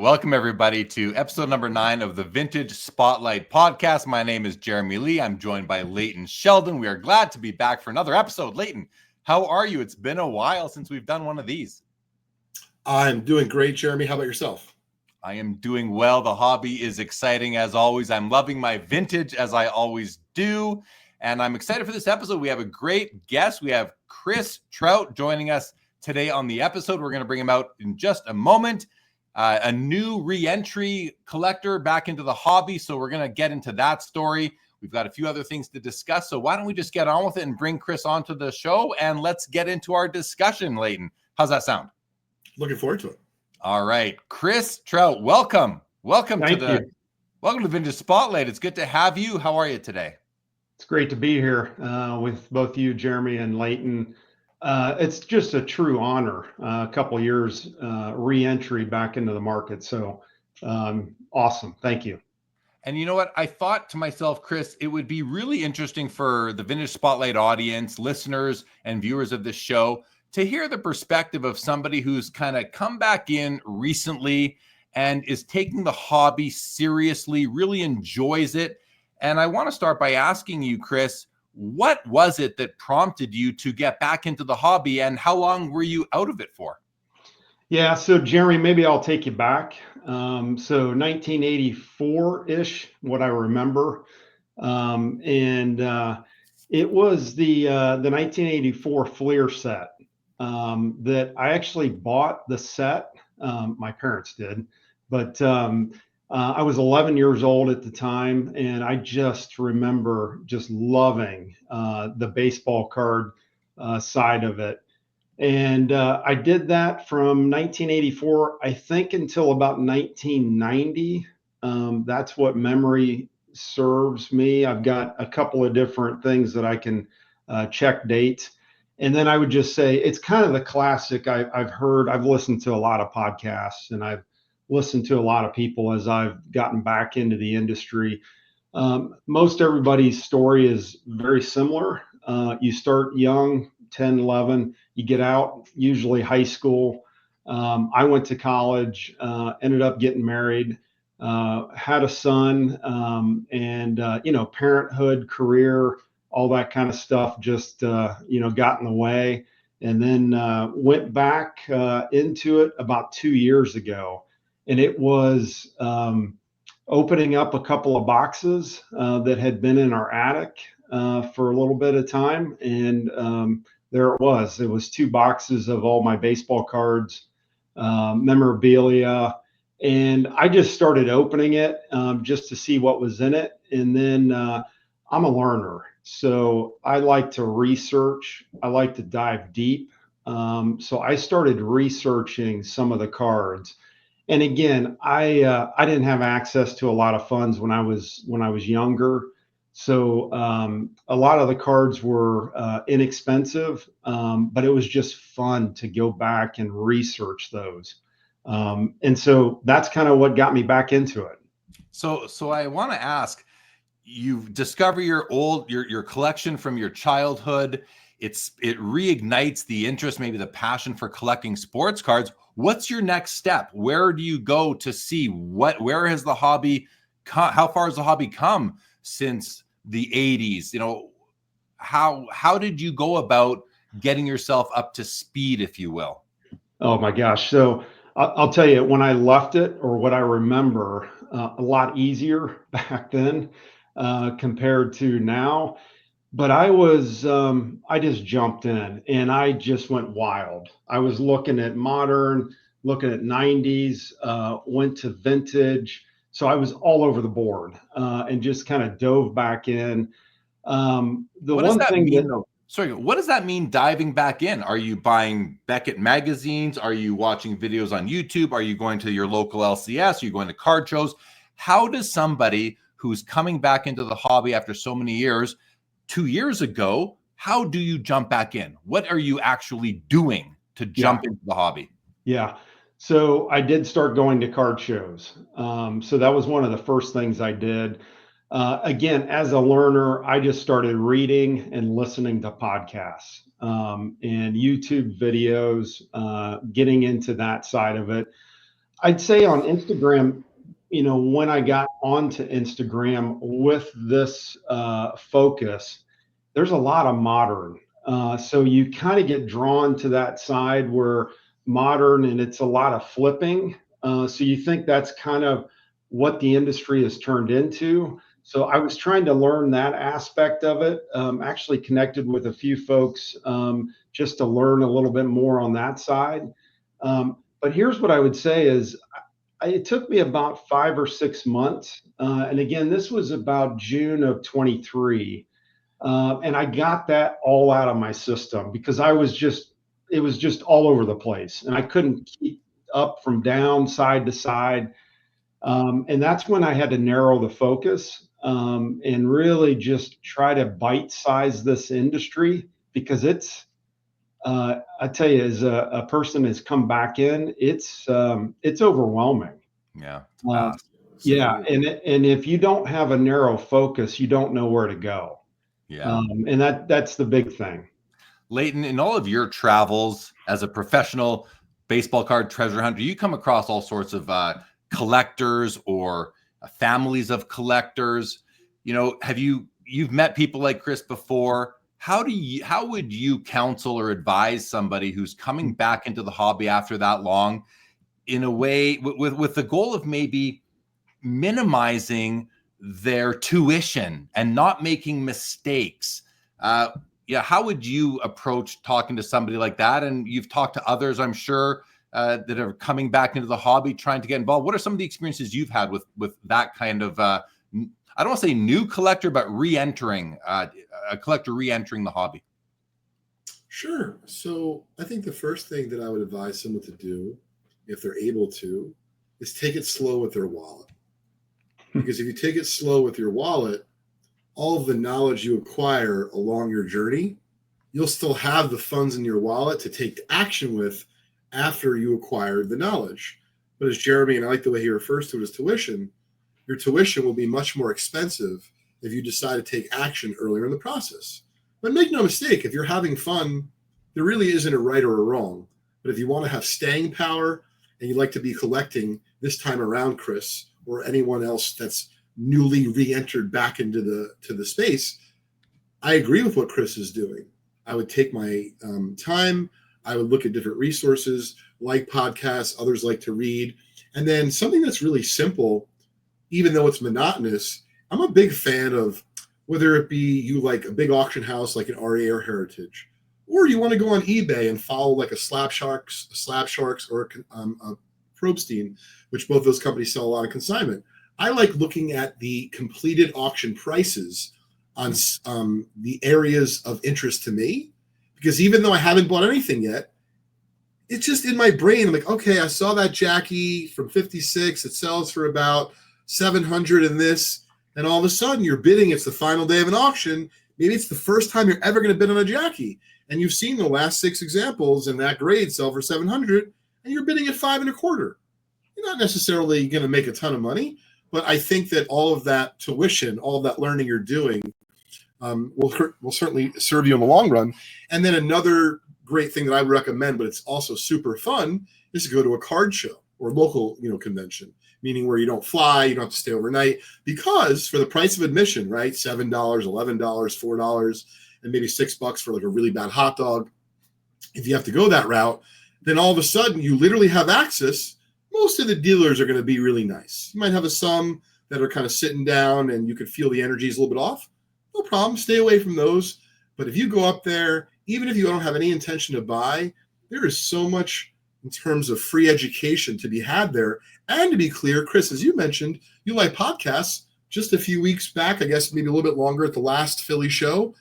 Welcome everybody to episode number 9 of the Vintage Spotlight podcast. My name is Jeremy Lee. I'm joined by Leighton Sheldon. We are glad to be back for another episode. Leighton, how are you? It's been a while since we've done one of these. I'm doing great, Jeremy. How about yourself? I am doing well. The hobby is exciting as always. I'm loving my vintage as I always do. And I'm excited for this episode. We have a great guest. We have Chris Trout joining us today on the episode. We're going to bring him out in just a moment. A new re-entry collector back into the hobby. So we're going to get into that story. We've got a few other things to discuss. So why don't we just get on with it and bring Chris onto the show and let's get into our discussion, Leighton. How's that sound? Looking forward to it. All right. Chris Trout, welcome. Welcome Thank to you. Welcome to Vintage Spotlight. It's good to have you. How are you today? It's great to be here with both you, Jeremy and Leighton. It's just a true honor. A couple of years re-entry back into the market. So awesome. Thank you. And you know what? I thought to myself, Chris, it would be really interesting for the Vintage Spotlight audience, listeners and viewers of this show to hear the perspective of somebody who's kind of come back in recently and is taking the hobby seriously, really enjoys it. And I want to start by asking you, Chris, what was it that prompted you to get back into the hobby and how long were you out of it for? Yeah, so Jeremy, maybe I'll take you back. So 1984-ish, what I remember. It was the 1984 Fleer set that I actually bought the set. My parents did, but I was 11 years old at the time, and I just remember just loving the baseball card side of it. And I did that from 1984, I think, until about 1990. That's what memory serves me. I've got a couple of different things that I can check dates. And then I would just say it's kind of the classic I've listened to a lot of podcasts and I've listened to a lot of people as I've gotten back into the industry. Most everybody's story is very similar. You start young, 10, 11, you get out, usually high school. I went to college, ended up getting married, had a son, and parenthood, career, all that kind of stuff just, got in the way. And then went back into it about 2 years ago. And it was opening up a couple of boxes that had been in our attic for a little bit of time. And there it was. It was 2 boxes of all my baseball cards, memorabilia. And I just started opening it just to see what was in it. And then I'm a learner. So I like to research. I like to dive deep. So I started researching some of the cards. And again, I didn't have access to a lot of funds when I was younger, so a lot of the cards were inexpensive, but it was just fun to go back and research those, and so that's kind of what got me back into it. So I want to ask, you discover your collection from your childhood. It reignites the interest, maybe the passion for collecting sports cards. What's your next step? Where do you go to see where has the hobby how far has the hobby come since the 80s? How did you go about getting yourself up to speed, if you will? Oh my gosh. So I'll tell you, when I left it, or what I remember, a lot easier back then compared to now. But I just jumped in and I just went wild. I was looking at modern, looking at 90s, went to vintage. So I was all over the board and just kind of dove back in. What does that mean, diving back in? Are you buying Beckett magazines? Are you watching videos on YouTube? Are you going to your local LCS? Are you going to card shows? How does somebody who's coming back into the hobby after so many years, 2 years ago, how do you jump back in? What are you actually doing to jump into the hobby? Yeah. So I did start going to card shows. So that was one of the first things I did. Again, as a learner, I just started reading and listening to podcasts and YouTube videos, getting into that side of it. I'd say on Instagram, when I got onto Instagram with this focus, there's a lot of modern. So you kind of get drawn to that side where modern and it's a lot of flipping. So you think that's kind of what the industry has turned into. So I was trying to learn that aspect of it. Actually connected with a few folks just to learn a little bit more on that side. But here's what I would say is it took me about 5 or 6 months. And again, this was about June of 23. And I got that all out of my system because it was just all over the place. And I couldn't keep up from down, side to side. And that's when I had to narrow the focus and really just try to bite size this industry because I tell you, as a person has come back in, it's overwhelming. Yeah. Yeah, and if you don't have a narrow focus, you don't know where to go. Yeah. And that's the big thing. Leighton, in all of your travels as a professional baseball card treasure hunter, you come across all sorts of collectors or families of collectors. You've met people like Chris before. How would you counsel or advise somebody who's coming back into the hobby after that long in a way with the goal of maybe minimizing their tuition and not making mistakes? How would you approach talking to somebody like that? And you've talked to others, I'm sure, that are coming back into the hobby, trying to get involved. What are some of the experiences you've had with that kind of, I don't want to say new collector, but a collector re-entering the hobby? Sure. So I think the first thing that I would advise someone to do, if they're able to, is take it slow with their wallet. Because if you take it slow with your wallet, all of the knowledge you acquire along your journey, you'll still have the funds in your wallet to take action with after you acquired the knowledge. But as Jeremy, and I like the way he refers to it as tuition, your tuition will be much more expensive if you decide to take action earlier in the process. But make no mistake, if you're having fun, there really isn't a right or a wrong. But if you want to have staying power and you like to be collecting this time around, Chris, or anyone else that's newly re-entered back into the space, I agree with what Chris is doing. I would take my time. I would look at different resources like podcasts, others like to read. And then something that's really simple, even though it's monotonous, I'm a big fan of whether it be you like a big auction house like an RA or Heritage, or you want to go on eBay and follow like a Slab Sharks or a Probstein, which both those companies sell a lot of consignment. I like looking at the completed auction prices on the areas of interest to me, because even though I haven't bought anything yet, it's just in my brain. I'm like, okay, I saw that Jackie from 56. It sells for about 700 in this. And all of a sudden you're bidding. It's the final day of an auction. Maybe it's the first time you're ever going to bid on a Jackie. And you've seen the last 6 examples in that grade sell for 700 and you're bidding at 5.25. You're not necessarily going to make a ton of money, but I think that all of that tuition, all of that learning you're doing will certainly serve you in the long run. And then another great thing that I would recommend, but it's also super fun, is to go to a card show or local, convention, meaning where you don't fly, you don't have to stay overnight, because for the price of admission, right, $7, $11, $4, and maybe $6 for like a really bad hot dog. If you have to go that route, then all of a sudden you literally have access. Most of the dealers are going to be really nice. You might have some that are kind of sitting down and you could feel the energy is a little bit off. No problem. Stay away from those. But if you go up there, even if you don't have any intention to buy, there is so much in terms of free education to be had there. And to be clear, Chris, as you mentioned, you like podcasts. Just a few weeks back, I guess maybe a little bit longer at the last Philly show,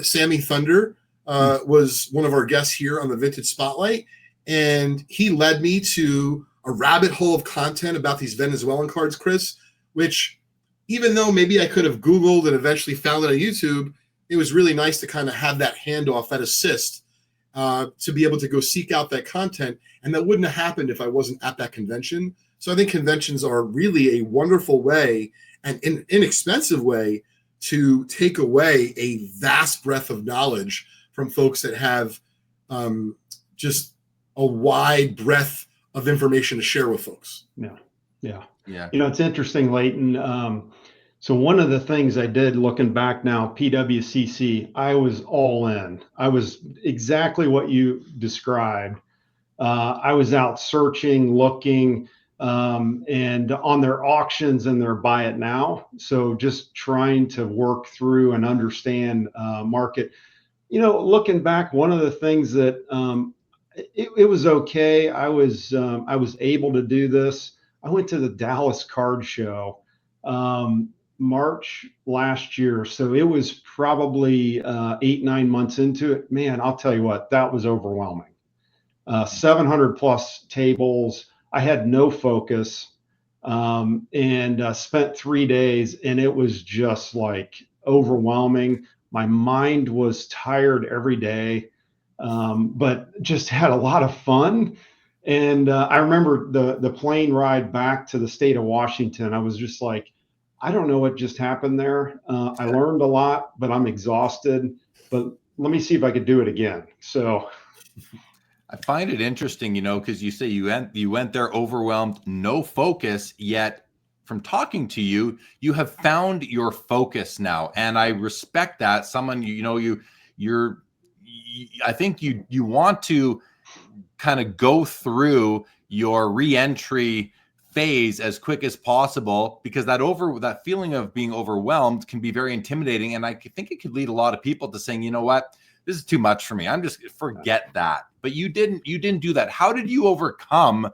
Sammy Thunder was one of our guests here on the Vintage Spotlight. And he led me to a rabbit hole of content about these Venezuelan cards, Chris, which even though maybe I could have Googled and eventually found it on YouTube, it was really nice to kind of have that handoff, that assist, to be able to go seek out that content. And that wouldn't have happened if I wasn't at that convention. So I think conventions are really a wonderful way and an inexpensive way to take away a vast breadth of knowledge from folks that have just a wide breadth of information to share with folks. Yeah. Yeah. It's interesting, Leighton. So one of the things I did looking back now, PWCC, I was all in. I was exactly what you described. I was out searching, looking, and on their auctions and their buy it now. So just trying to work through and understand market. Looking back, one of the things that it was okay. I was able to do this. I went to the Dallas Card Show March last year, so it was probably 8-9 months into it. Man, I'll tell you what, that was overwhelming. 700 plus tables. I had no focus, and spent 3 days, and it was just like overwhelming. My mind was tired every day, but just had a lot of fun. And I remember the plane ride back to the state of Washington. I was just like, I don't know what just happened there. I learned a lot, but I'm exhausted. But let me see if I could do it again. So I find it interesting, because you say you went there overwhelmed, no focus, yet from talking to you, you have found your focus now. And I respect that. Someone, I think you want to kind of go through your re-entry phase as quick as possible, because that feeling of being overwhelmed can be very intimidating. And I think it could lead a lot of people to saying, you know what, this is too much for me. I'm just forget that. But you didn't do that. How did you overcome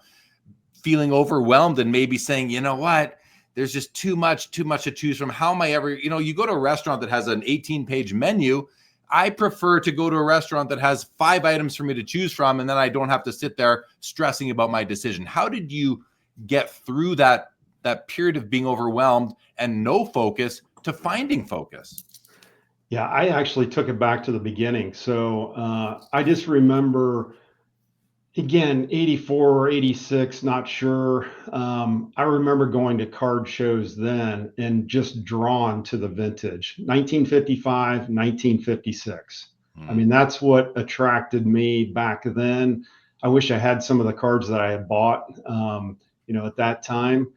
feeling overwhelmed and maybe saying, you know what, there's just too much to choose from? How am I ever, you go to a restaurant that has an 18-page menu. I prefer to go to a restaurant that has 5 items for me to choose from, and then I don't have to sit there stressing about my decision. How did you get through that period of being overwhelmed and no focus to finding focus? Yeah, I actually took it back to the beginning. So I just remember, again, 84 or 86, not sure. I remember going to card shows then and just drawn to the vintage, 1955, 1956. I mean, that's what attracted me back then. I wish I had some of the cards that I had bought, at that time.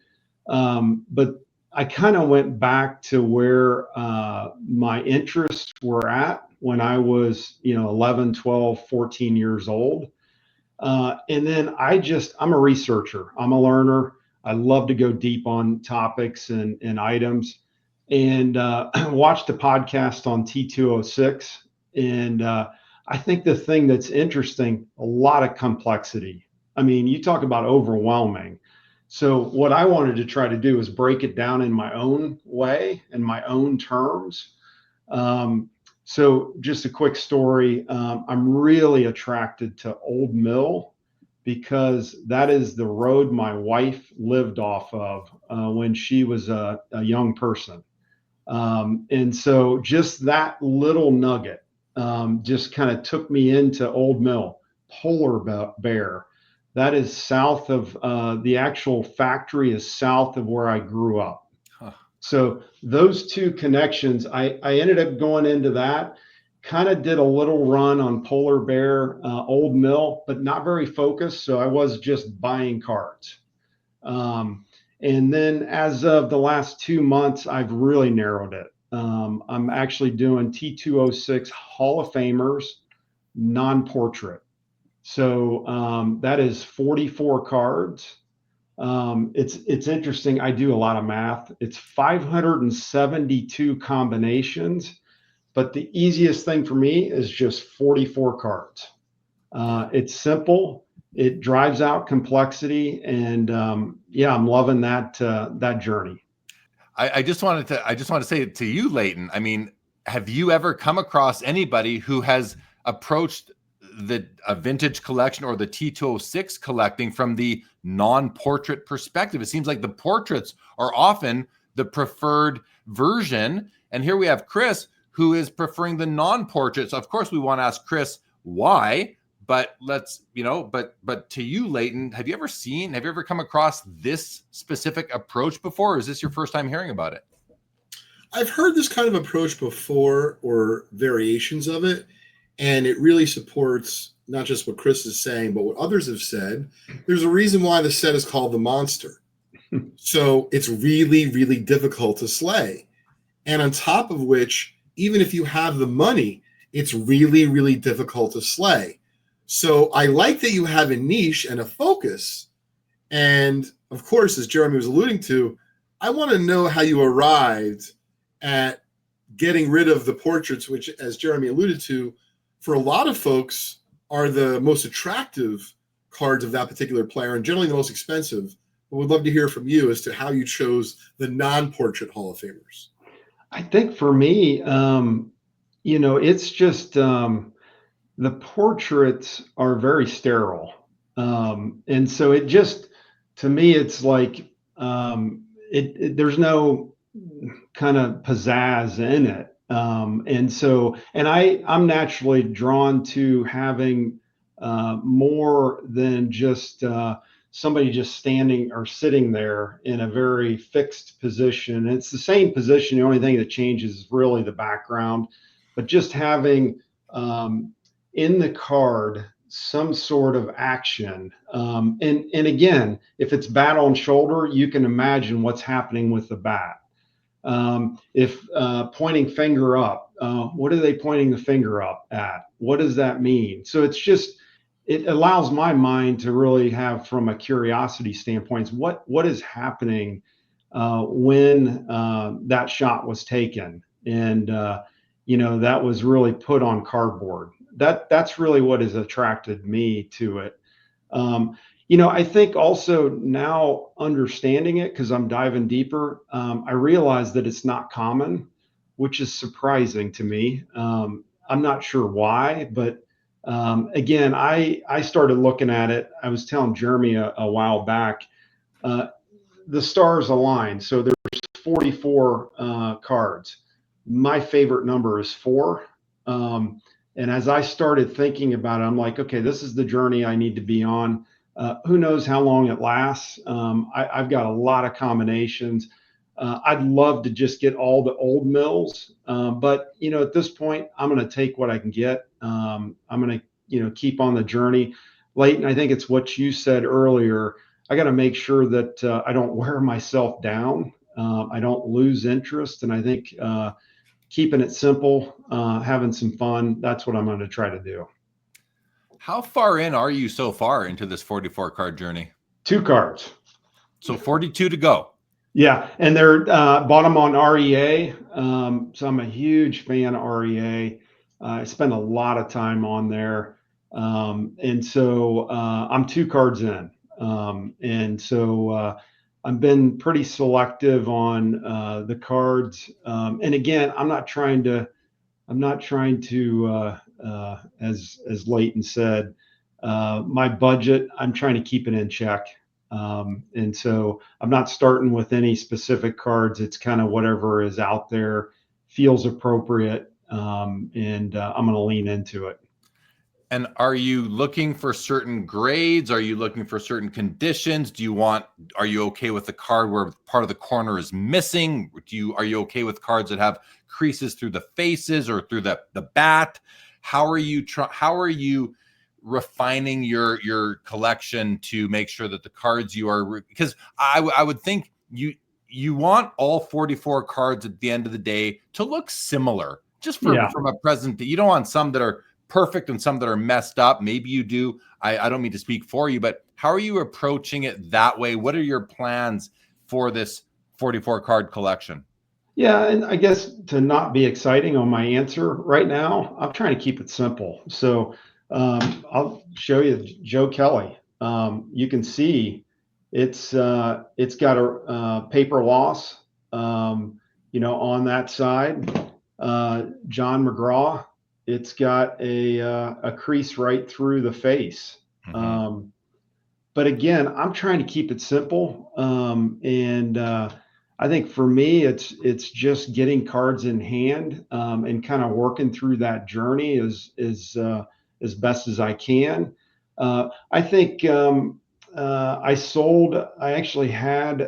But I kind of went back to where my interests were at when I was, 11, 12, 14 years old. And then I'm a researcher. I'm a learner. I love to go deep on topics and items, and watched a podcast on T206. And I think the thing that's interesting, a lot of complexity. I mean, you talk about overwhelming. So what I wanted to try to do is break it down in my own way, in my own terms. So just a quick story. I'm really attracted to Old Mill because that is the road my wife lived off of when she was a young person. And so just that little nugget just kind of took me into Old Mill. Polar Bear. That is south of the actual factory is south of where I grew up. Huh. So those two connections, I ended up going into that, kind of did a little run on Polar Bear, Old Mill, but not very focused. So I was just buying cards. And then as of the last 2 months, I've really narrowed it. I'm actually doing T206 Hall of Famers, non-portrait. So that is 44 cards. It's interesting. I do a lot of math. It's 572 combinations, but the easiest thing for me is just 44 cards. It's simple. It drives out complexity, and I'm loving that journey. I just want to say to you, Leighton. I mean, have you ever come across anybody who has approached a vintage collection or the T206 collecting from the non-portrait perspective? It seems like the portraits are often the preferred version. And here we have Chris, who is preferring the non-portraits. Of course, we want to ask Chris why, but but to you, Leighton, have you ever come across this specific approach before? Or is this your first time hearing about it? I've heard this kind of approach before, or variations of it. And it really supports not just what Chris is saying, but what others have said, there's a reason why the set is called the Monster. So it's really, really difficult to slay. And on top of which, even if you have the money, it's really, really difficult to slay. So I like that you have a niche and a focus. And of course, as Jeremy was alluding to, I want to know how you arrived at getting rid of the portraits, which, as Jeremy alluded to, for a lot of folks are the most attractive cards of that particular player and generally the most expensive. But we'd love to hear from you as to how you chose the non-portrait Hall of Famers. I think for me, it's just the portraits are very sterile. And so it just, to me, it's like there's no kind of pizzazz in it. And I'm naturally drawn to having more than just somebody just standing or sitting there in a very fixed position. It's the same position. The only thing that changes is really the background, but just having in the card some sort of action. And again, if it's bat on shoulder, you can imagine what's happening with the bat. If pointing finger up, what are they pointing the finger up at? What does that mean? So it allows my mind to really have, from a curiosity standpoint, what is happening when that shot was taken, and that was really put on cardboard. That's really what has attracted me to it. I think also now understanding it, because I'm diving deeper, I realize that it's not common, which is surprising to me. I'm not sure why, but again, I started looking at it. I was telling Jeremy a while back, the stars align. So there's 44 cards. My favorite number is 4. And as I started thinking about it, I'm like, okay, this is the journey I need to be on. Who knows how long it lasts? I've got a lot of combinations. I'd love to just get all the old mills, but at this point, I'm going to take what I can get. I'm going to keep on the journey. Leighton, I think it's what you said earlier. I got to make sure that I don't wear myself down. I don't lose interest, and I think keeping it simple, having some fun, that's what I'm going to try to do. How far in are you so far into this 44 card journey? 2 cards. So 42 to go. Yeah, and they're bought them on REA. So I'm a huge fan of REA. I spend a lot of time on there. And so I'm 2 cards in. And so I've been pretty selective on the cards. And again, I'm not trying to, as Leighton said, my budget, I'm trying to keep it in check. And so I'm not starting with any specific cards. It's kind of whatever is out there feels appropriate. And I'm going to lean into it. And are you looking for certain grades? Are you looking for certain conditions? Are you okay with the card where part of the corner is missing? Are you okay with cards that have creases through the faces or through the bat? How are you refining your collection to make sure that the cards you are, because I would think you want all 44 cards at the end of the day to look similar, just from a present. You don't want some that are perfect and some that are messed up. Maybe you do. I don't mean to speak for you, but how are you approaching it that way? What are your plans for this 44 card collection? Yeah, and I guess to not be exciting on my answer right now, I'm trying to keep it simple. So I'll show you Joe Kelly. You can see it's got a paper loss, on that side. John McGraw, it's got a crease right through the face. Mm-hmm. But again, I'm trying to keep it simple. And I think for me, it's just getting cards in hand and kind of working through that journey as best as I can. I think I actually had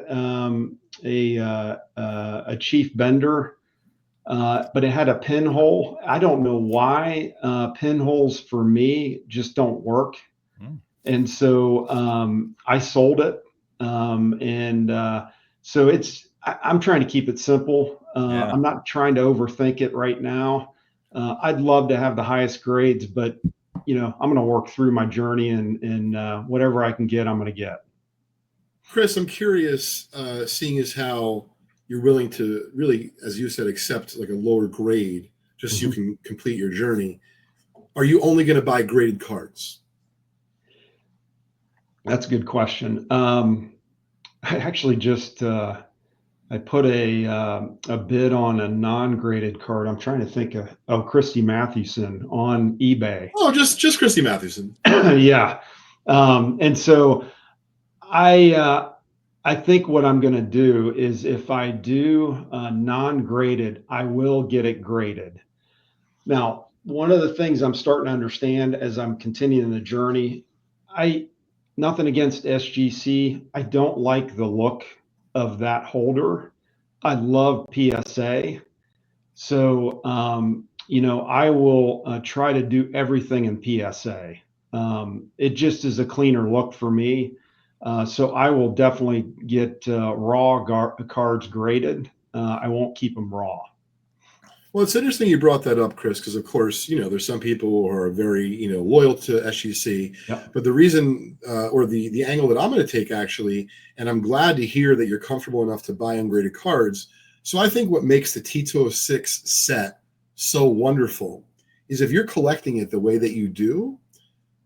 a chief bender but it had a pinhole. I don't know why pinholes for me just don't work. And so I sold it. So I'm trying to keep it simple. I'm not trying to overthink it right now. I'd love to have the highest grades, but I'm going to work through my journey and whatever I can get, I'm going to get. Chris, I'm curious, seeing as how you're willing to really, as you said, accept like a lower grade just so you can complete your journey. Are you only going to buy graded cards? That's a good question. I actually just I put a bid on a non-graded card. I'm trying to think of Christy Mathewson on eBay. Oh, just Christy Mathewson. Yeah. And so I think what I'm going to do is if I do non-graded, I will get it graded. Now, one of the things I'm starting to understand as I'm continuing the journey, nothing against SGC. I don't like the look of that holder. I love PSA. So, I will try to do everything in PSA. It just is a cleaner look for me. So I will definitely get raw cards graded. I won't keep them raw. Well, it's interesting you brought that up, Chris, because of course, there's some people who are very, loyal to SGC. Yep. But the reason or the angle that I'm going to take actually, and I'm glad to hear that you're comfortable enough to buy ungraded cards. So I think what makes the T206 set so wonderful is if you're collecting it the way that you do,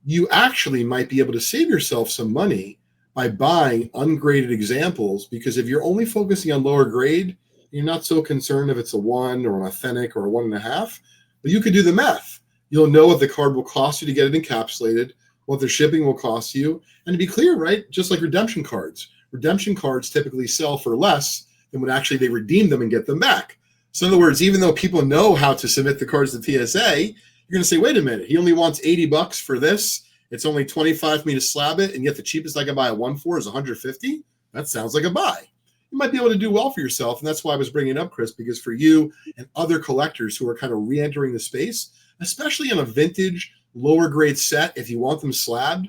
you actually might be able to save yourself some money by buying ungraded examples, because if you're only focusing on lower grade, you're not so concerned if it's a 1 or an authentic or a 1.5, but you could do the math. You'll know what the card will cost you to get it encapsulated, what the shipping will cost you. And to be clear, right, just like redemption cards typically sell for less than when actually they redeem them and get them back. So in other words, even though people know how to submit the cards to PSA, you're going to say, wait a minute, he only wants $80 for this. It's only $25 for me to slab it, and yet the cheapest I can buy a 1 for is $150. That sounds like a buy. You might be able to do well for yourself. And that's why I was bringing it up, Chris, because for you and other collectors who are kind of re-entering the space, especially on a vintage lower grade set, if you want them slabbed,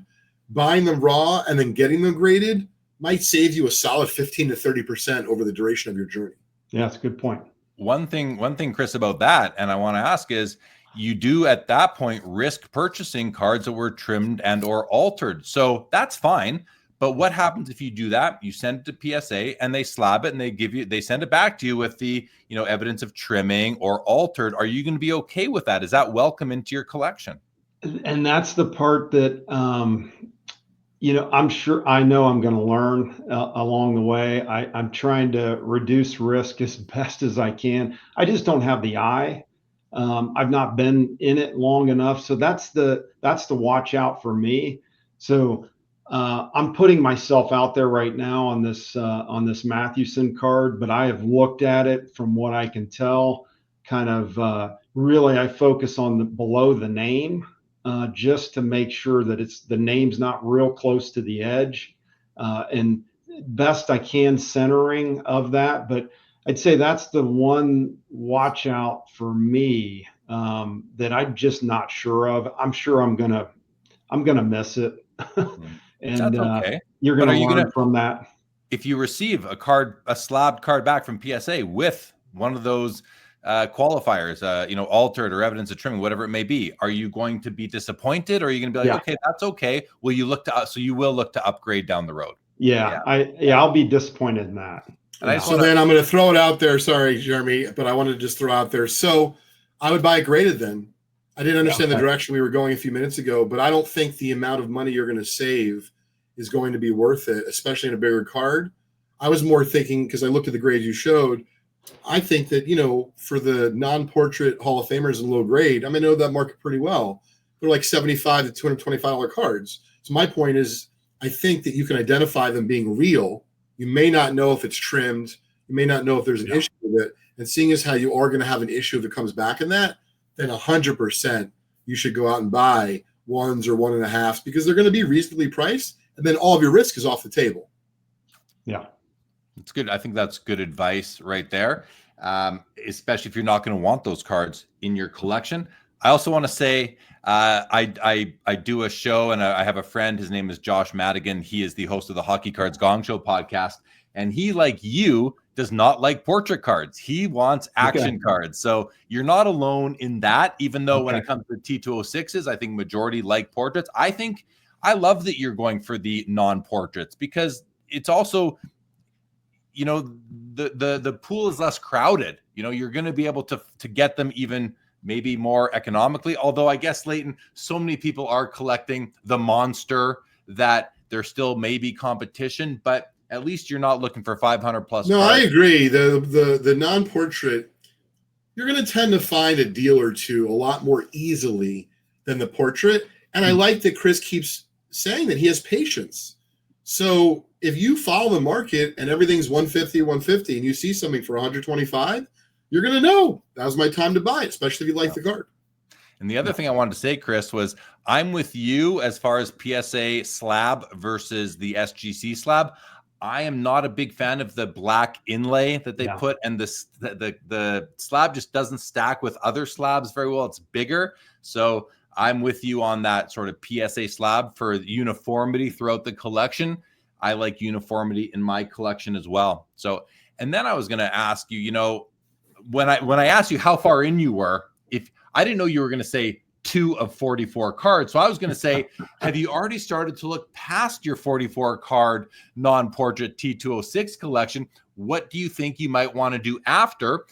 buying them raw and then getting them graded might save you a solid 15 to 30% over the duration of your journey. Yeah, that's a good point. One thing, Chris, about that, and I want to ask is, you do at that point risk purchasing cards that were trimmed and or altered. So that's fine. But what happens if you do that? You send it to PSA and they slab it and they send it back to you with the, evidence of trimming or altered. Are you going to be okay with that? Is that welcome into your collection? And that's the part that, I'm sure I know I'm going to learn along the way. I'm trying to reduce risk as best as I can. I just don't have the eye. I've not been in it long enough. So that's the watch out for me. So I'm putting myself out there right now on this Mathewson card, but I have looked at it from what I can tell. Kind of really, I focus on below the name just to make sure that the name's not real close to the edge, and best I can centering of that. But I'd say that's the one watch out for me that I'm just not sure of. I'm sure I'm gonna miss it. And that's okay. You're going to learn from that. If you receive a slabbed card back from PSA with one of those qualifiers, altered or evidence of trimming, whatever it may be, are you going to be disappointed, or are you going to be like, okay, that's okay? Will you you will look to upgrade down the road? Yeah. I'll be disappointed in that. Then I'm going to throw it out there. Sorry, Jeremy, but I wanted to just throw out there. So I would buy it graded then. I didn't understand the direction we were going a few minutes ago, but I don't think the amount of money you're going to save is going to be worth it, especially in a bigger card. I was more thinking, because I looked at the grades you showed, I think that, for the non-portrait Hall of Famers in low grade, I know that market pretty well. They're like $75 to $225 cards. So my point is, I think that you can identify them being real. You may not know if it's trimmed. You may not know if there's an issue with it. And seeing as how you are going to have an issue if it comes back in that, then 100% you should go out and buy 1s or 1.5s, because they're going to be reasonably priced, and then all of your risk is off the table. Yeah, it's good. I think that's good advice right there. especially if you're not going to want those cards in your collection. I also want to say I do a show, and I have a friend. His name is Josh Madigan. He is the host of the Hockey Cards Gong Show podcast, and he, like you, does not like portrait cards. He wants action cards. So you're not alone in that, even though when it comes to T206s, I think majority like portraits. I love that you're going for the non-portraits, because it's also, you know, the pool is less crowded. You know, you're going to be able to get them even maybe more economically. Although I guess, Leighton, so many people are collecting the monster that there still may be competition, but at least you're not looking for 500 plus. No, cards. I agree. The non-portrait, you're going to tend to find a deal or two a lot more easily than the portrait. And I like that Chris keeps saying that he has patience. So if you follow the market and everything's 150, and you see something for 125, you're going to know that was my time to buy it, especially if you like the card. And the other thing I wanted to say, Chris, was I'm with you as far as PSA slab versus the SGC slab. I am not a big fan of the black inlay that they put, and the slab just doesn't stack with other slabs very well. It's bigger. So I'm with you on that sort of PSA slab for uniformity throughout the collection. I like uniformity in my collection as well. So, and then I was going to ask you, you know, when I asked you how far in you were, if I didn't know you were going to say 2 of 44 cards. So I was going to say, have you already started to look past your 44 card non-portrait T206 collection? What do you think you might want to do after?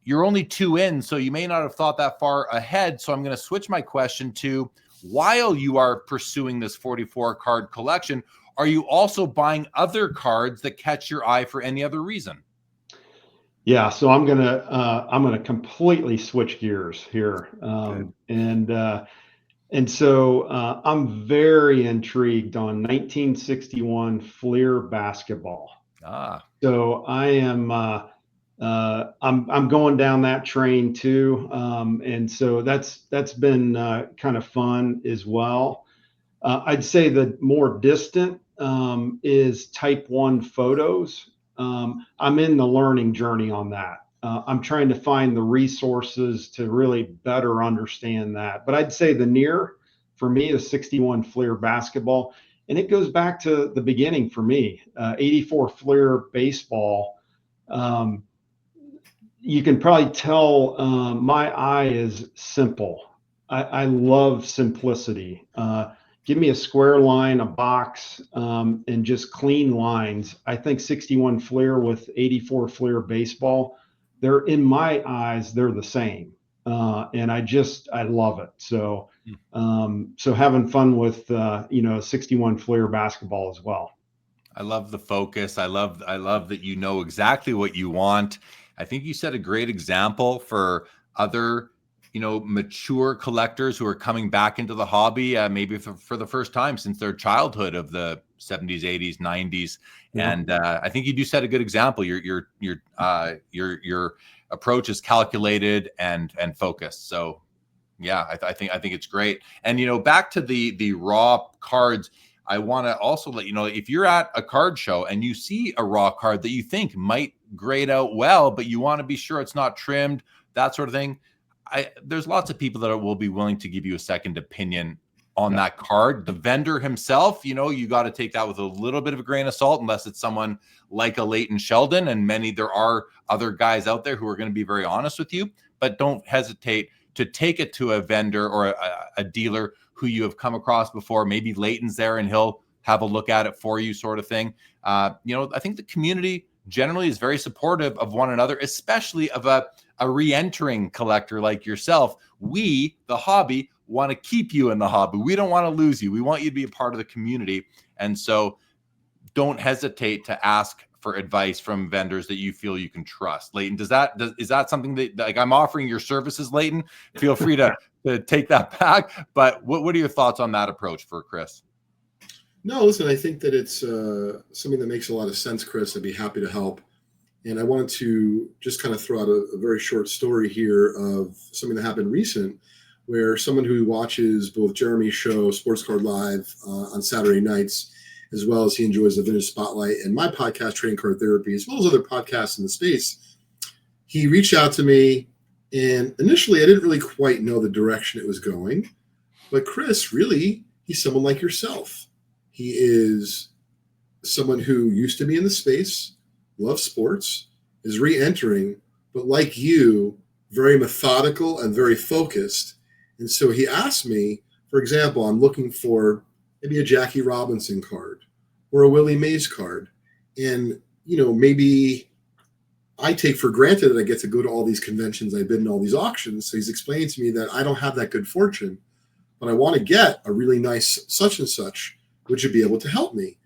You're only 2 in, so you may not have thought that far ahead. So I'm going to switch my question to, while you are pursuing this 44 card collection, are you also buying other cards that catch your eye for any other reason? Yeah, so I'm gonna completely switch gears here, and so I'm very intrigued on 1961 Fleer basketball. So I am I'm going down that train too, and so that's been kind of fun as well. I'd say the more distant is Type 1 photos. I'm in the learning journey on that. I'm trying to find the resources to really better understand that. But I'd say the near for me is 61 Fleer basketball. And it goes back to the beginning for me, 84 Fleer baseball. You can probably tell my eye is simple. I love simplicity. Give me a square line, a box, and just clean lines. I think 61 Fleer with 84 Fleer baseball, they're, in my eyes, they're the same. And I love it. So, so having fun with, 61 Fleer basketball as well. I love the focus. I love that you know exactly what you want. I think you set a great example for other, mature collectors who are coming back into the hobby, maybe for the first time since their childhood of the 70s, 80s, 90s. Yeah. And I think you do set a good example. Your approach is calculated and focused. So yeah, I think it's great. And back to the raw cards, I want to also let you know, if you're at a card show and you see a raw card that you think might grade out well, but you want to be sure it's not trimmed, that sort of thing, there's lots of people that will be willing to give you a second opinion on that card. The vendor himself, you got to take that with a little bit of a grain of salt, unless it's someone like a Leighton Sheldon, and there are other guys out there who are going to be very honest with you. But don't hesitate to take it to a vendor or a dealer who you have come across before. Maybe Leighton's there and he'll have a look at it for you, sort of thing. I think the community generally is very supportive of one another, especially of a re-entering collector like yourself. We, the hobby, want to keep you in the hobby. We don't want to lose you. We want you to be a part of the community. And so don't hesitate to ask for advice from vendors that you feel you can trust. Leighton, is that something that, like, I'm offering your services, Leighton? Feel free to take that back. But what are your thoughts on that approach for Chris? No, listen, I think that it's something that makes a lot of sense, Chris. I'd be happy to help. And I wanted to just kind of throw out a very short story here of something that happened recent, where someone who watches both Jeremy's show, Sports Card Live, on Saturday nights, as well as he enjoys the Vintage Spotlight and my podcast, Trading Card Therapy, as well as other podcasts in the space, he reached out to me, and initially I didn't really quite know the direction it was going. But Chris, really, he's someone like yourself. He is someone who used to be in the space, loves sports, is re-entering, but like you, very methodical and very focused. And so he asked me, for example, I'm looking for maybe a Jackie Robinson card or a Willie Mays card. And, maybe I take for granted that I get to go to all these conventions, I bid in all these auctions. So he's explaining to me that I don't have that good fortune, but I want to get a really nice such and such. Would you be able to help me?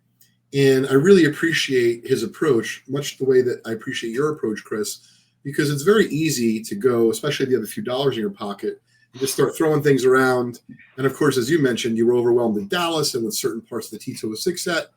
And I really appreciate his approach, much the way that I appreciate your approach, Chris, because it's very easy to go, especially if you have a few dollars in your pocket, and just start throwing things around. And of course, as you mentioned, you were overwhelmed in Dallas and with certain parts of the T206 set.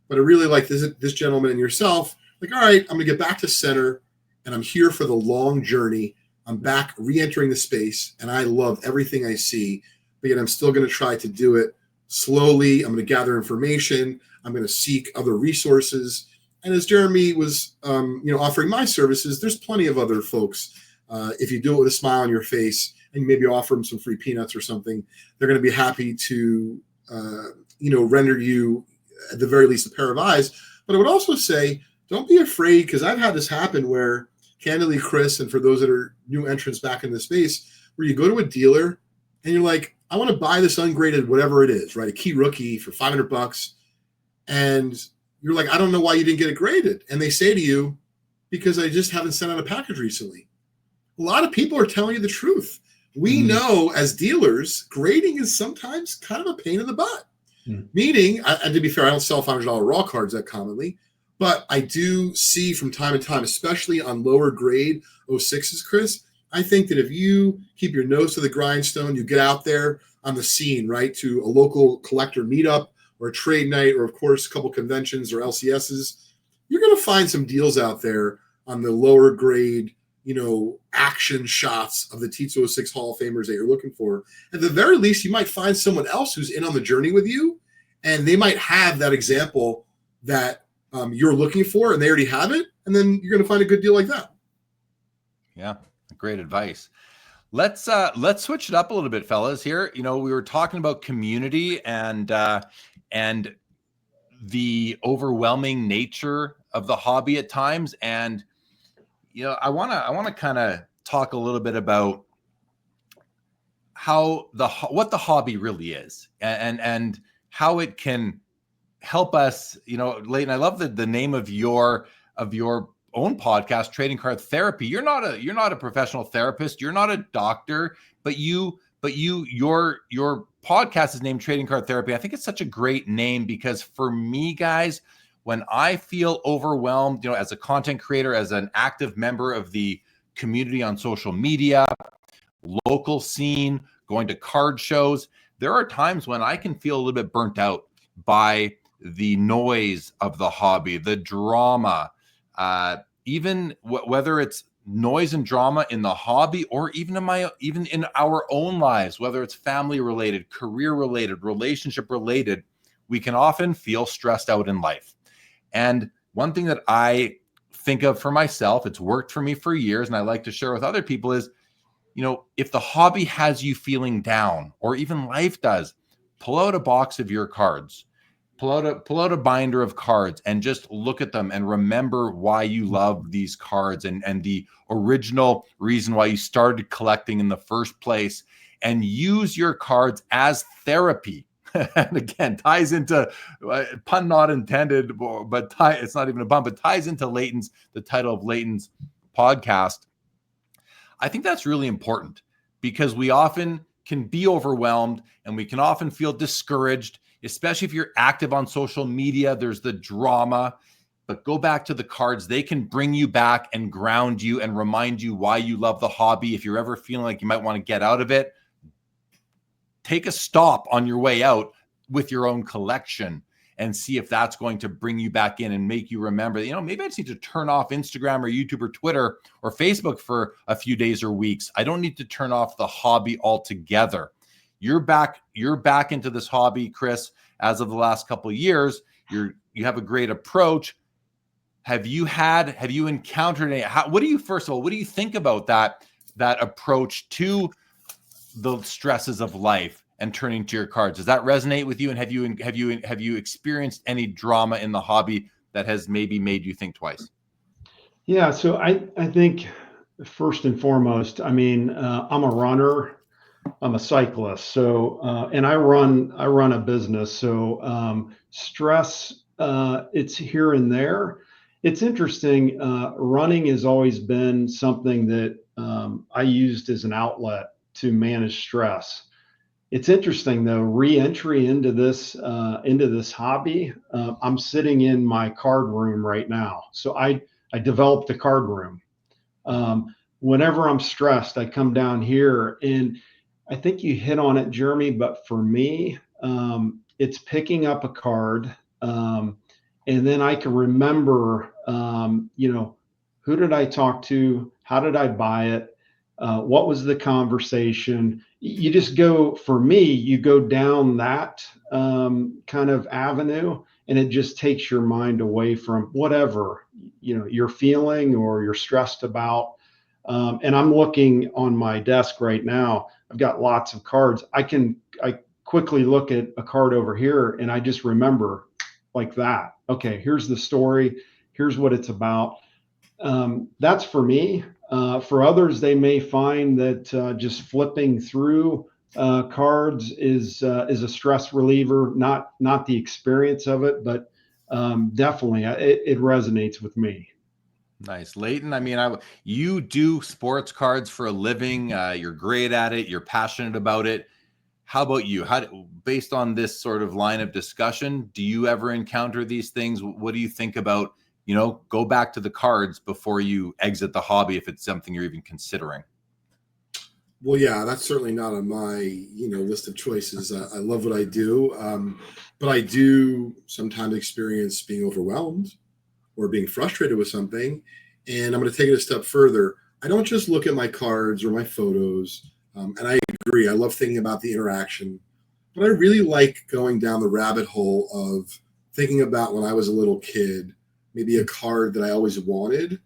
But I really like this gentleman and yourself. Like, all right, I'm going to get back to center, and I'm here for the long journey. I'm back re-entering the space, and I love everything I see. But yet I'm still going to try to do it slowly. I'm going to gather information. I'm going to seek other resources. And as Jeremy was, offering my services, there's plenty of other folks. If you do it with a smile on your face and you maybe offer them some free peanuts or something, they're going to be happy to, render you at the very least a pair of eyes. But I would also say, don't be afraid, because I've had this happen where, candidly, Chris, and for those that are new entrants back in the space, where you go to a dealer and you're like, I want to buy this ungraded whatever it is, right? A key rookie for $500. And you're like, I don't know why you didn't get it graded. And they say to you, because I just haven't sent out a package recently. A lot of people are telling you the truth. We know as dealers, grading is sometimes kind of a pain in the butt. Meaning, and to be fair, I don't sell $500 raw cards that commonly, but I do see from time to time, especially on lower grade 06s, Chris, I think that if you keep your nose to the grindstone, you get out there on the scene, right, to a local collector meetup or a trade night, or of course, a couple conventions or LCSs, you're going to find some deals out there on the lower grade, action shots of the T206 Hall of Famers that you're looking for. At the very least, you might find someone else who's in on the journey with you, and they might have that example that you're looking for, and they already have it, and then you're going to find a good deal like that. Yeah, great advice. Let's switch it up a little bit, fellas. Here, we were talking about community and the overwhelming nature of the hobby at times, and I want to kind of talk a little bit about how what the hobby really is, and how it can help us. Leighton, I love the name of your own podcast, Trading Card Therapy. You're not a professional therapist. You're not a doctor, but your podcast is named Trading Card Therapy. I think it's such a great name because for me, guys, when I feel overwhelmed, as a content creator, as an active member of the community on social media, local scene, going to card shows, there are times when I can feel a little bit burnt out by the noise of the hobby, the drama, even whether it's noise and drama in the hobby or even in our own lives, whether it's family related, career related, relationship related, we can often feel stressed out in life. And one thing that I think of for myself, it's worked for me for years, and I like to share with other people is, if the hobby has you feeling down, or even life does, pull out a box of your cards, pull out a binder of cards, and just look at them and remember why you love these cards and the original reason why you started collecting in the first place, and use your cards as therapy. And again, ties into pun not intended, but it's not even a pun, but ties into the title of Leighton's podcast. I think that's really important because we often can be overwhelmed and we can often feel discouraged, especially if you're active on social media. There's the drama, but go back to the cards. They can bring you back and ground you and remind you why you love the hobby. If you're ever feeling like you might want to get out of it, take a stop on your way out with your own collection and see if that's going to bring you back in and make you remember, maybe I just need to turn off Instagram or YouTube or Twitter or Facebook for a few days or weeks. I don't need to turn off the hobby altogether. You're back into this hobby, Chris, as of the last couple of years. You have a great approach. have you encountered any, what do you, first of all, what do you think about that approach to the stresses of life and turning to your cards? Does that resonate with you? And have you experienced any drama in the hobby that has maybe made you think twice? Yeah. So I think first and foremost, I mean, I'm a runner, I'm a cyclist. So, and I run a business. So, stress, it's here and there. It's interesting. Running has always been something that I used as an outlet to manage stress. It's interesting though, re-entry into this hobby. I'm sitting in my card room right now. So I developed a card room. Whenever I'm stressed, I come down here, and I think you hit on it, Jeremy. But for me, it's picking up a card, and then I can remember, who did I talk to? How did I buy it? What was the conversation? You just go, for me, you go down that kind of avenue, and it just takes your mind away from whatever, you're feeling or you're stressed about. And I'm looking on my desk right now. I've got lots of cards. I quickly look at a card over here, and I just remember like that. Okay, here's the story. Here's what it's about. That's for me. For others, they may find that just flipping through cards is a stress reliever. Not the experience of it, but definitely it resonates with me. Nice. Leighton, I mean, you do sports cards for a living. You're great at it. You're passionate about it. How about you? Based on this sort of line of discussion, do you ever encounter these things? What do you think about, go back to the cards before you exit the hobby, if it's something you're even considering? Well, yeah, that's certainly not on my, list of choices. I love what I do. But I do sometimes experience being overwhelmed or being frustrated with something. And I'm going to take it a step further. I don't just look at my cards or my photos. And I agree. I love thinking about the interaction. But I really like going down the rabbit hole of thinking about when I was a little kid, maybe a card that I always wanted.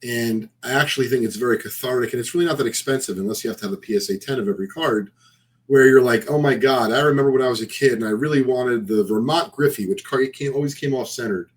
And I actually think it's very cathartic. And it's really not that expensive unless you have to have a PSA 10 of every card, where you're like, oh my God, I remember when I was a kid and I really wanted the Vermont Griffey, which card always came off centered,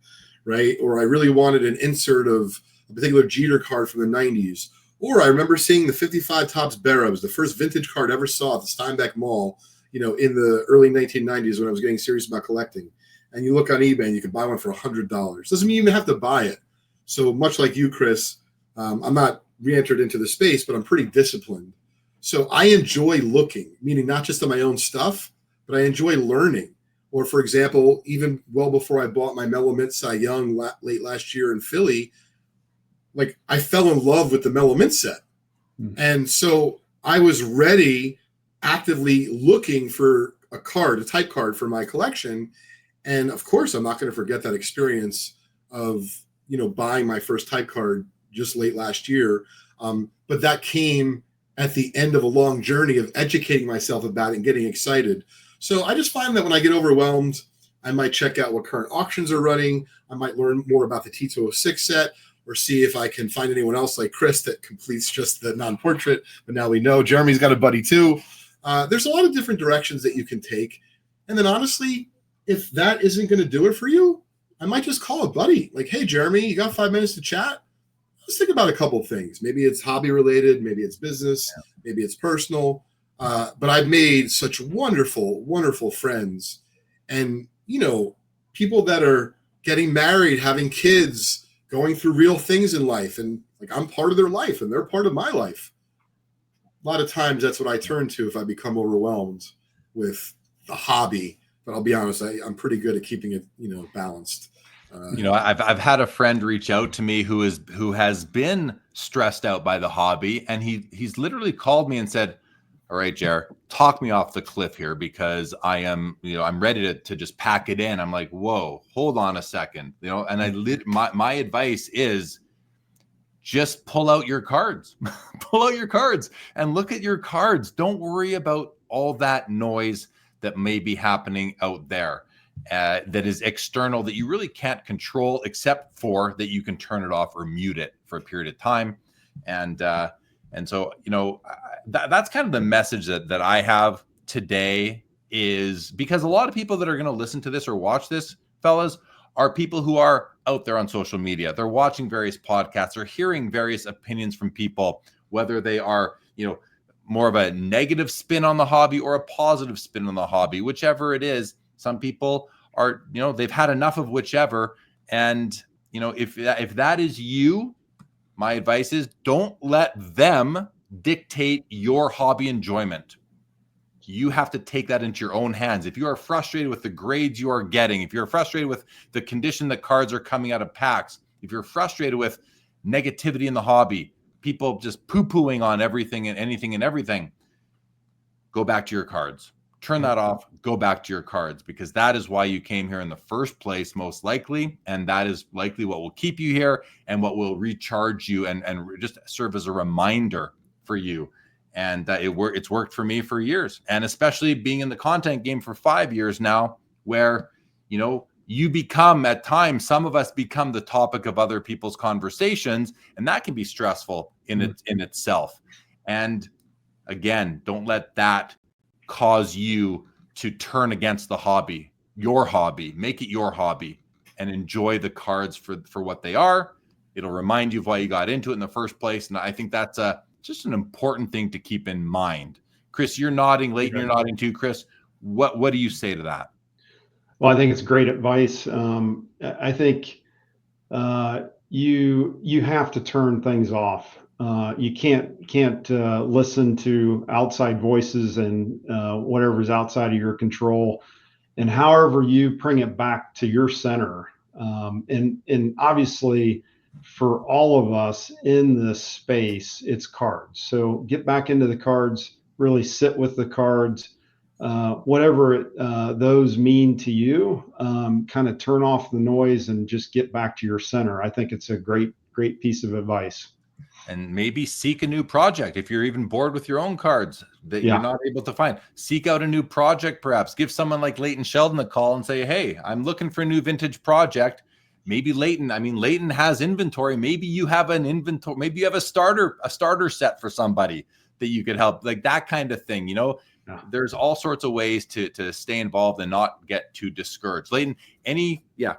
right? Or I really wanted an insert of a particular Jeter card from the 90s. Or I remember seeing the 55 Topps Barra. It was the first vintage card I ever saw at the Steinbeck Mall, in the early 1990s when I was getting serious about collecting. And you look on eBay and you can buy one for $100. Doesn't mean you even have to buy it. So much like you, Chris, I'm not re-entered into the space, but I'm pretty disciplined. So I enjoy looking, meaning not just at my own stuff, but I enjoy learning. Or for example, even well before I bought my Mellow Mint Cy Young late last year in Philly, like I fell in love with the Mellow Mint set. And so I was ready, actively looking for a type card for my collection. And of course, I'm not going to forget that experience of, buying my first type card just late last year. But that came at the end of a long journey of educating myself about it and getting excited. So I just find that when I get overwhelmed, I might check out what current auctions are running. I might learn more about the T206 set, or see if I can find anyone else like Chris that completes just the non-portrait. But now we know Jeremy's got a buddy too. There's a lot of different directions that you can take. And then honestly, if that isn't going to do it for you, I might just call a buddy. Like, hey, Jeremy, you got 5 minutes to chat? Let's think about a couple of things. Maybe it's hobby related. Maybe it's business. Maybe it's personal. But I've made such wonderful, wonderful friends. And, people that are getting married, having kids, going through real things in life. And like, I'm part of their life and they're part of my life. A lot of times that's what I turn to if I become overwhelmed with the hobby. But I'll be honest, I'm pretty good at keeping it, balanced. I've had a friend reach out to me who has been stressed out by the hobby, and he's literally called me and said, all right, Jer, talk me off the cliff here, because I'm ready to just pack it in. I'm like, whoa, hold on a second. And my advice is just pull out your cards, pull out your cards and look at your cards. Don't worry about all that noise that may be happening out there. that is external that you really can't control, except for that you can turn it off or mute it for a period of time. And so, that's kind of the message that I have today, is because a lot of people that are going to listen to this or watch this, fellas, are people who are out there on social media. They're watching various podcasts or hearing various opinions from people, whether they are, more of a negative spin on the hobby or a positive spin on the hobby, whichever it is. Some people are, they've had enough of whichever. And, if that is you, my advice is don't let them dictate your hobby enjoyment. You have to take that into your own hands. If you are frustrated with the grades you are getting, if you're frustrated with the condition that cards are coming out of packs, if you're frustrated with negativity in the hobby, people just poo-pooing on everything and anything and everything, go back to your cards. Turn that off, go back to your cards, because that is why you came here in the first place, most likely. And that is likely what will keep you here and what will recharge you and just serve as a reminder for you. And it's worked for me for years, and especially being in the content game for 5 years now, where, you become, at times, some of us become the topic of other people's conversations, and that can be stressful in itself. And again, don't let that cause you to turn against the hobby, your hobby. Make it your hobby and enjoy the cards for what they are. It'll remind you of why you got into it in the first place. And I think that's just an important thing to keep in mind. Chris, you're nodding. Leighton, you're nodding too. Chris, what do you say to that? Well, I think it's great advice. I think you have to turn things off. You can't listen to outside voices and whatever's outside of your control. And however you bring it back to your center, and obviously, for all of us in this space, it's cards. So get back into the cards, really sit with the cards, whatever those mean to you, kind of turn off the noise and just get back to your center. I think it's a great piece of advice. And maybe seek a new project. If you're even bored with your own cards that you're not able to find, seek out a new project, perhaps. Give someone like Leighton Sheldon a call and say, hey, I'm looking for a new vintage project. Maybe Leighton has inventory. Maybe you have an inventory. Maybe you have a starter set for somebody that you could help, like that kind of thing. There's all sorts of ways to stay involved and not get too discouraged. Leighton,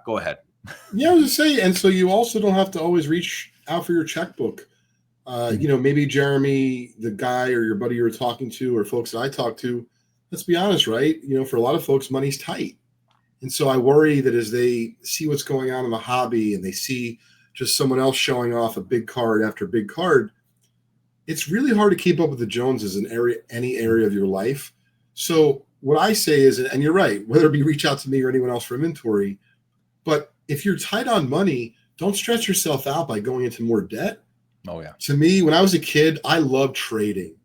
go ahead. Yeah, I was just saying, and so you also don't have to always reach out for your checkbook. Maybe Jeremy, the guy or your buddy you were talking to, or folks that I talk to, let's be honest, right? For a lot of folks, money's tight. And so I worry that as they see what's going on in the hobby and they see just someone else showing off a big card after big card, it's really hard to keep up with the Joneses in any area of your life. So what I say is, and you're right, whether it be reach out to me or anyone else for inventory, but if you're tight on money, don't stress yourself out by going into more debt. Oh, yeah. To me, when I was a kid, I loved trading.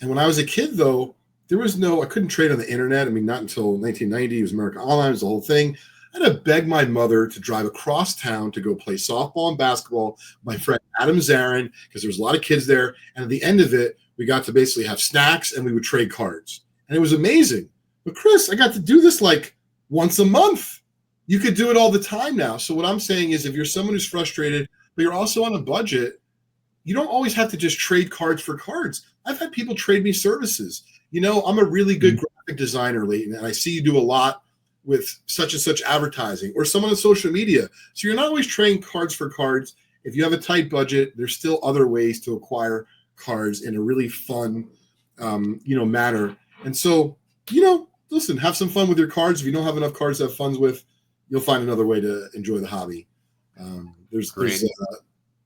And when I was a kid, though, I couldn't trade on the internet. Not until 1990. It was America Online. It was the whole thing. I had to beg my mother to drive across town to go play softball and basketball with my friend Adam Zarin, because there was a lot of kids there. And at the end of it, we got to basically have snacks and we would trade cards. And it was amazing. But Chris, I got to do this like once a month. You could do it all the time now. So what I'm saying is, if you're someone who's frustrated, but you're also on a budget, you don't always have to just trade cards for cards. I've had people trade me services. I'm a really good graphic designer, Leighton, and I see you do a lot with such and such advertising, or someone on social media. So you're not always trading cards for cards. If you have a tight budget, there's still other ways to acquire cards in a really fun, manner. And so, listen, have some fun with your cards. If you don't have enough cards to have fun with, you'll find another way to enjoy the hobby. There's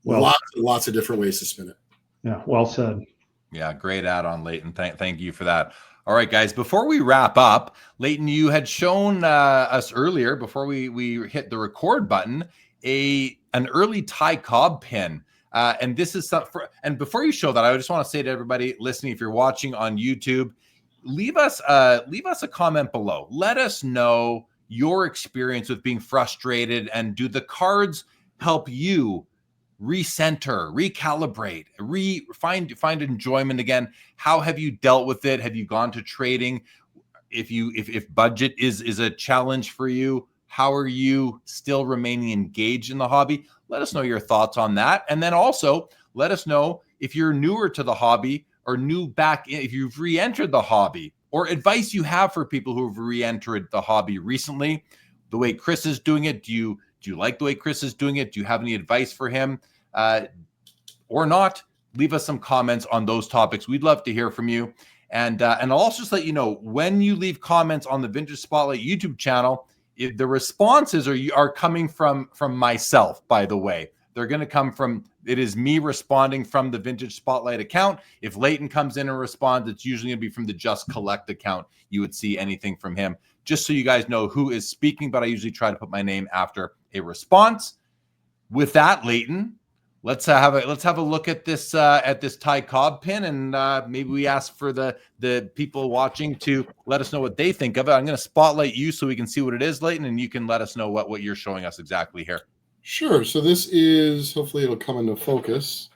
lots of different ways to spin it. Yeah, well said. Yeah, great add-on, Leighton. Thank you for that. All right, guys, before we wrap up, Leighton, you had shown us earlier, before we hit the record button, an early Ty Cobb pin. And this is and before you show that, I just want to say to everybody listening, if you're watching on YouTube, leave us a comment below. Let us know your experience with being frustrated, and do the cards help you recenter, recalibrate, find enjoyment again? How have you dealt with it? Have you gone to trading? if budget is a challenge for you, how are you still remaining engaged in the hobby? Let us know your thoughts on that. And then also let us know if you're newer to the hobby or new back in, if you've re-entered the hobby, or advice you have for people who have re-entered the hobby recently. The way Chris is doing it, do you like the way Chris is doing it? Do you have any advice for him or not? Leave us some comments on those topics. We'd love to hear from you. And I'll also just let you know, when you leave comments on the Vintage Spotlight YouTube channel, if the responses are coming from myself, by the way. They're going to come from, it is me responding from the Vintage Spotlight account. If Leighton comes in and responds, it's usually going to be from the Just Collect account. You would see anything from him, just so you guys know who is speaking, but I usually try to put my name after a response. With that, Leighton, let's have a look at this Ty Cobb pin, and maybe we ask for the people watching to let us know what they think of it. I'm going to spotlight you so we can see what it is, Leighton, and you can let us know what you're showing us exactly here. Sure. So this is, hopefully it'll come into focus.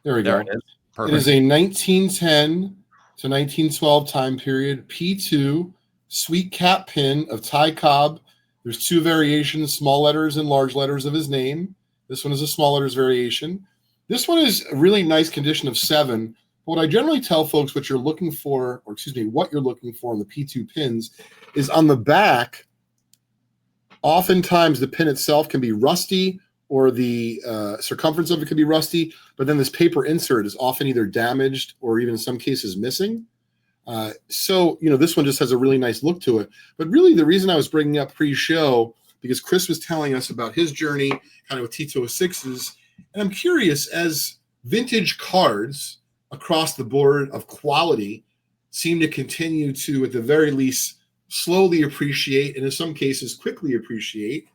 There we go. There it is. Perfect. It is a 1910 to 1912 time period P2 sweet cap pin of Ty Cobb. There's two variations, small letters and large letters of his name. This one is a small letters variation. This one is a really nice condition of 7. What I generally tell folks what you're looking for, or excuse me, what you're looking for on the P2 pins is on the back. Oftentimes the pin itself can be rusty, or the circumference of it can be rusty, but then this paper insert is often either damaged or even in some cases missing. So, this one just has a really nice look to it. But really the reason I was bringing up pre-show, because Chris was telling us about his journey kind of with T206s, and I'm curious, as vintage cards across the board of quality seem to continue to, at the very least, slowly appreciate, and in some cases quickly appreciate,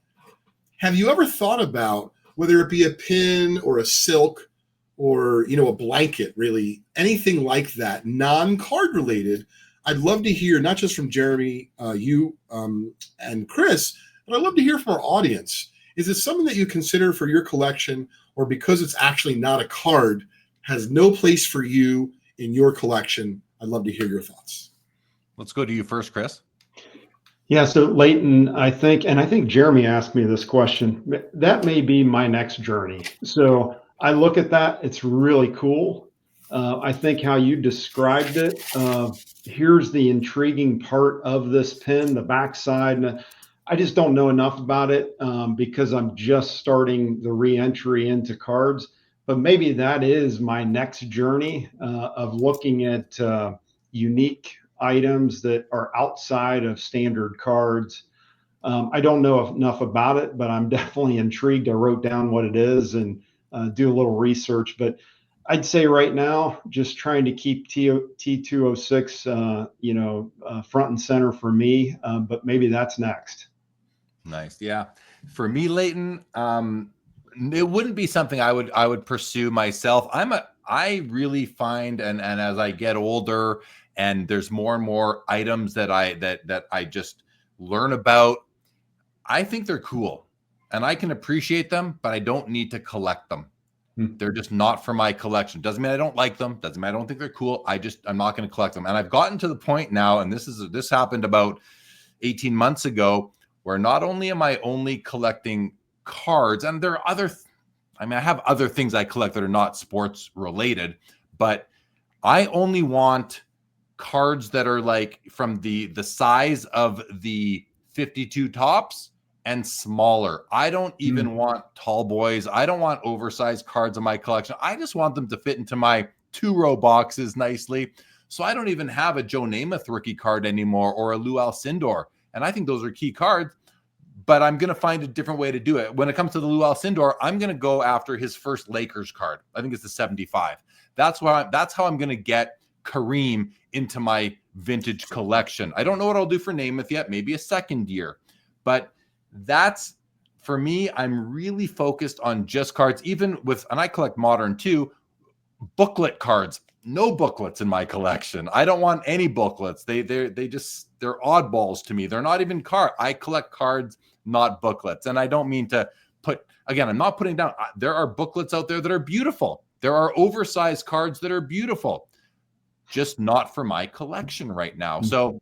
have you ever thought about whether it be a pin or a silk or, a blanket, really, anything like that, non-card related? I'd love to hear, not just from Jeremy, you and Chris, but I'd love to hear from our audience. Is it something that you consider for your collection, or because it's actually not a card, has no place for you in your collection? I'd love to hear your thoughts. Let's go to you first, Chris. Yeah, so Leighton, I think Jeremy asked me this question. That may be my next journey. So I look at that, it's really cool. I think how you described it, here's the intriguing part of this pin, the backside. I just don't know enough about it because I'm just starting the re-entry into cards. But maybe that is my next journey of looking at unique items that are outside of standard cards. I don't know enough about it, but I'm definitely intrigued. I wrote down what it is and do a little research. But I'd say right now, just trying to keep T206, front and center for me. But maybe that's next. Nice, yeah. For me, Leighton, it wouldn't be something I would pursue myself. I really find, and as I get older, and there's more and more items that I just learn about, I think they're cool and I can appreciate them, but I don't need to collect them. They're just not for my collection. Doesn't mean I don't like them. Doesn't mean I don't think they're cool. I'm not going to collect them. And I've gotten to the point now, and this happened about 18 months ago, where not only am I only collecting cards, and there are I have other things I collect that are not sports related, but I only want cards that are like from the size of the 52 tops and smaller. I don't even want tall boys. I don't want oversized cards in my collection. I just want them to fit into my 2-row boxes nicely. So I don't even have a Joe Namath rookie card anymore, or a Lou Alcindor. And I think those are key cards, but I'm going to find a different way to do it. When it comes to the Lou Alcindor, I'm going to go after his first Lakers card. I think it's the 75. That's how I'm going to get Kareem into my vintage collection. I don't know what I'll do for Namath yet, maybe a second year, but that's, for me, I'm really focused on just cards, even with, and I collect modern too, booklet cards. No booklets in my collection. I don't want any booklets. They're oddballs to me. They're not even card. I collect cards, not booklets. And I don't mean to I'm not putting down, there are booklets out there that are beautiful. There are oversized cards that are beautiful, just not for my collection right now. So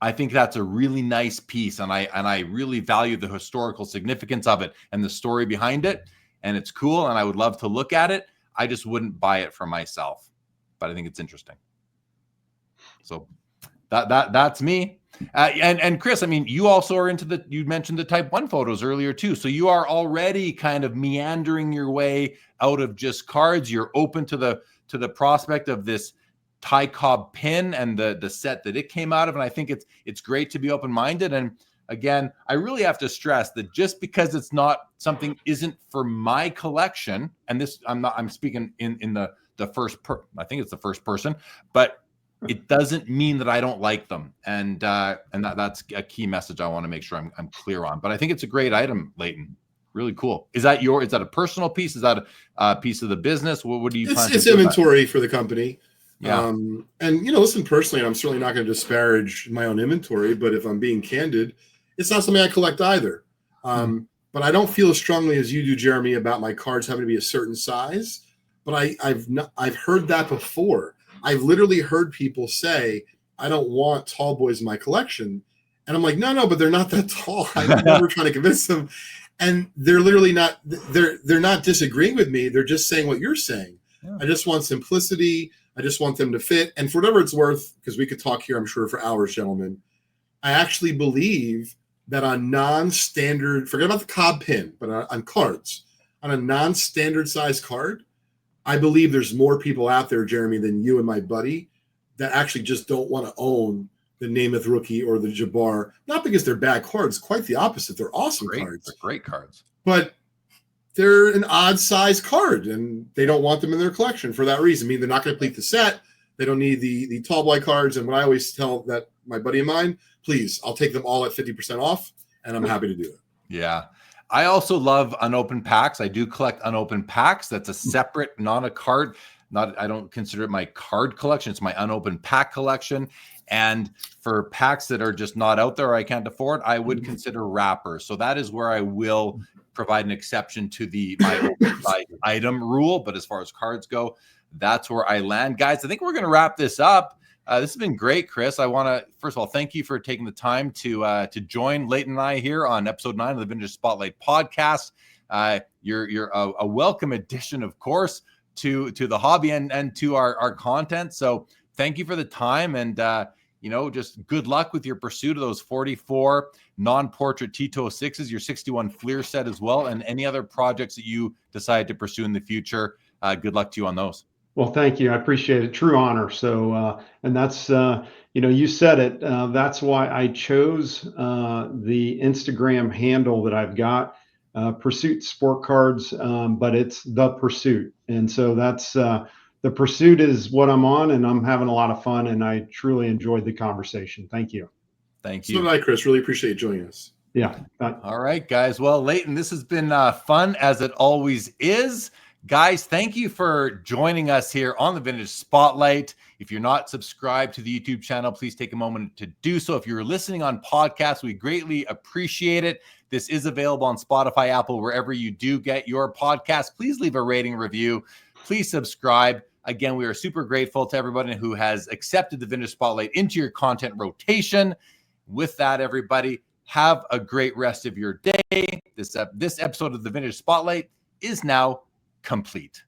I think that's a really nice piece, and I really value the historical significance of it and the story behind it, and it's cool, and I would love to look at it. I just wouldn't buy it for myself, but I think it's interesting. So that's me. And Chris, I mean, you also are into you mentioned the Type 1 photos earlier too. So you are already kind of meandering your way out of just cards. You're open to the prospect of this Ty Cobb pin and the set that it came out of. And I think it's great to be open-minded. And again, I really have to stress that just because it's not something isn't for my collection, and this I'm speaking in the I think it's the first person, but it doesn't mean that I don't like them. And that's a key message I want to make sure I'm clear on. But I think it's a great item, Leighton. Really cool. Is that a personal piece? Is that a piece of the business? What do you plan to do? It's inventory for the company. Yeah. And listen, personally, I'm certainly not going to disparage my own inventory, but if I'm being candid, it's not something I collect either. But I don't feel as strongly as you do, Jeremy, about my cards having to be a certain size. But I've heard that before. I've literally heard people say, I don't want tall boys in my collection. And I'm like, no, but they're not that tall. I'm never trying to convince them. And they're literally not, they're not disagreeing with me. They're just saying what you're saying. Yeah. I just want simplicity. I just want them to fit. And for whatever it's worth, because we could talk here, I'm sure, for hours, gentlemen, I actually believe that on non-standard, forget about the Cobb pin, but on cards, on a non-standard size card, I believe there's more people out there, Jeremy, than you and my buddy that actually just don't want to own the Namath rookie or the Jabbar, not because they're bad cards, quite the opposite. They're awesome cards. They're great cards. But they're an odd size card, and they don't want them in their collection for that reason. I mean, they're not going to complete the set. They don't need the tall boy cards. And what I always tell that my buddy of mine, please, I'll take them all at 50% off, and I'm happy to do it. Yeah. I also love unopened packs. I do collect unopened packs. That's a separate, not a card. I don't consider it my card collection. It's my unopened pack collection. And for packs that are just not out there or I can't afford, I would consider wrappers. So that is where I will provide an exception to my open side item rule. But as far as cards go, that's where I land. Guys, I think we're going to wrap this up. This has been great, Chris. I want to, first of all, thank you for taking the time to join Leighton and I here on episode 9 of the Vintage Spotlight podcast. You're a welcome addition, of course, to the hobby and to our content. So thank you for the time, and just good luck with your pursuit of those 44 non-portrait Tito 6s, your 61 Fleer set as well, and any other projects that you decide to pursue in the future. Good luck to you on those. Well, thank you. I appreciate it. True honor. So, and that's, you said it. That's why I chose the Instagram handle that I've got, Pursuit Sport Cards, but it's The Pursuit. And so that's, The Pursuit is what I'm on, and I'm having a lot of fun, and I truly enjoyed the conversation. Thank you. Thank you. So did I, Chris. Really appreciate you joining us. Yeah. All right, guys. Well, Leighton, this has been fun, as it always is. Guys, thank you for joining us here on the Vintage Spotlight. If you're not subscribed to the YouTube channel, please take a moment to do so. If you're listening on podcasts, we greatly appreciate it. This is available on Spotify, Apple, wherever you do get your podcast. Please leave a rating review. Please subscribe. Again, we are super grateful to everybody who has accepted the Vintage Spotlight into your content rotation. With that, everybody, have a great rest of your day. This episode of the Vintage Spotlight is now complete.